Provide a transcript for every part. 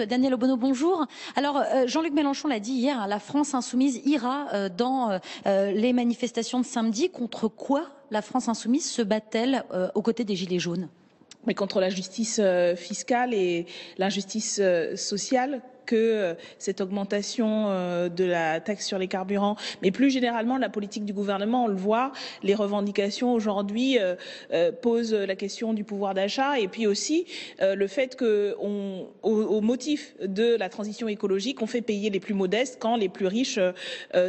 Daniel Obono, bonjour. Alors, Jean-Luc Mélenchon l'a dit hier, la France insoumise ira dans les manifestations de samedi. Contre quoi la France insoumise se bat-elle aux côtés des Gilets jaunes? Mais contre la justice fiscale et l'injustice sociale que cette augmentation de la taxe sur les carburants, mais plus généralement la politique du gouvernement, on le voit, les revendications aujourd'hui posent la question du pouvoir d'achat et puis aussi le fait que au motif de la transition écologique, on fait payer les plus modestes quand les plus riches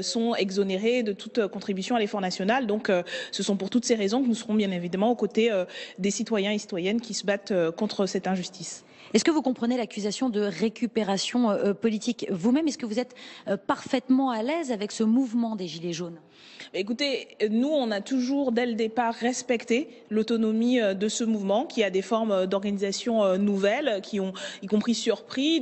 sont exonérés de toute contribution à l'effort national. Donc ce sont pour toutes ces raisons que nous serons bien évidemment aux côtés des citoyens et citoyennes qui se battent contre cette injustice. Est-ce que vous comprenez l'accusation de récupération politique vous-même? Est-ce que vous êtes parfaitement à l'aise avec ce mouvement des Gilets jaunes? Écoutez, nous, on a toujours, dès le départ, respecté l'autonomie de ce mouvement, qui a des formes d'organisation nouvelles, qui ont, y compris surpris,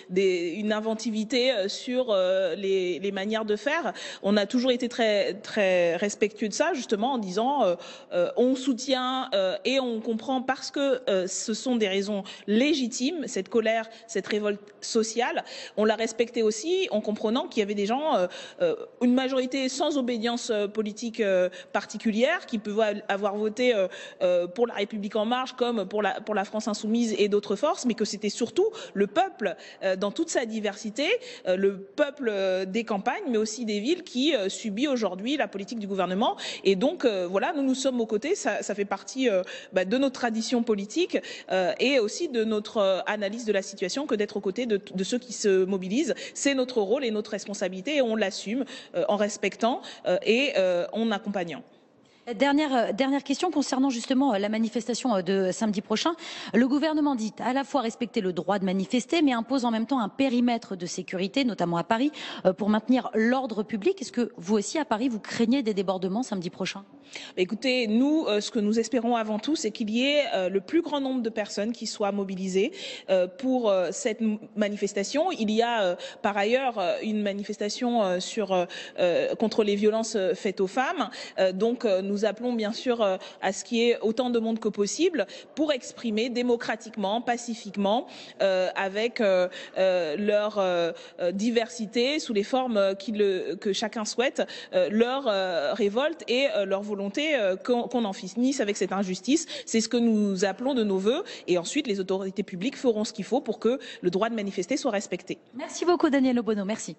une inventivité sur les manières de faire. On a toujours été très respectueux de ça, justement, en disant on soutient et on comprend parce que ce sont des raisons légitimes, cette colère, cette révolte sociale. On l'a respecté aussi en comprenant qu'il y avait des gens, une majorité sans obédience politique particulière, qui peuvent avoir voté pour la République en marche comme pour la France insoumise et d'autres forces, mais que c'était surtout le peuple dans toute sa diversité, le peuple des campagnes, mais aussi des villes qui subit aujourd'hui la politique du gouvernement. Et donc voilà, nous sommes aux côtés, ça fait partie de notre tradition politique et aussi de notre analyse de la situation que d'être aux côtés de ceux qui se mobilisent. C'est notre rôle et notre responsabilité et on l'assume en respectant et en accompagnant. Dernière question concernant justement la manifestation de samedi prochain. Le gouvernement dit à la fois respecter le droit de manifester, mais impose en même temps un périmètre de sécurité, notamment à Paris, pour maintenir l'ordre public. Est-ce que vous aussi, à Paris, vous craignez des débordements samedi prochain? Écoutez, nous, ce que nous espérons avant tout, c'est qu'il y ait le plus grand nombre de personnes qui soient mobilisées pour cette manifestation. Il y a par ailleurs une manifestation contre les violences faites aux femmes. Donc nous appelons bien sûr à ce qu'il y ait autant de monde que possible pour exprimer démocratiquement, pacifiquement, avec leur diversité, sous les formes que chacun souhaite, leur révolte et leur volonté qu'on en finisse avec cette injustice. C'est ce que nous appelons de nos vœux et ensuite les autorités publiques feront ce qu'il faut pour que le droit de manifester soit respecté. Merci beaucoup Daniel Obono, merci.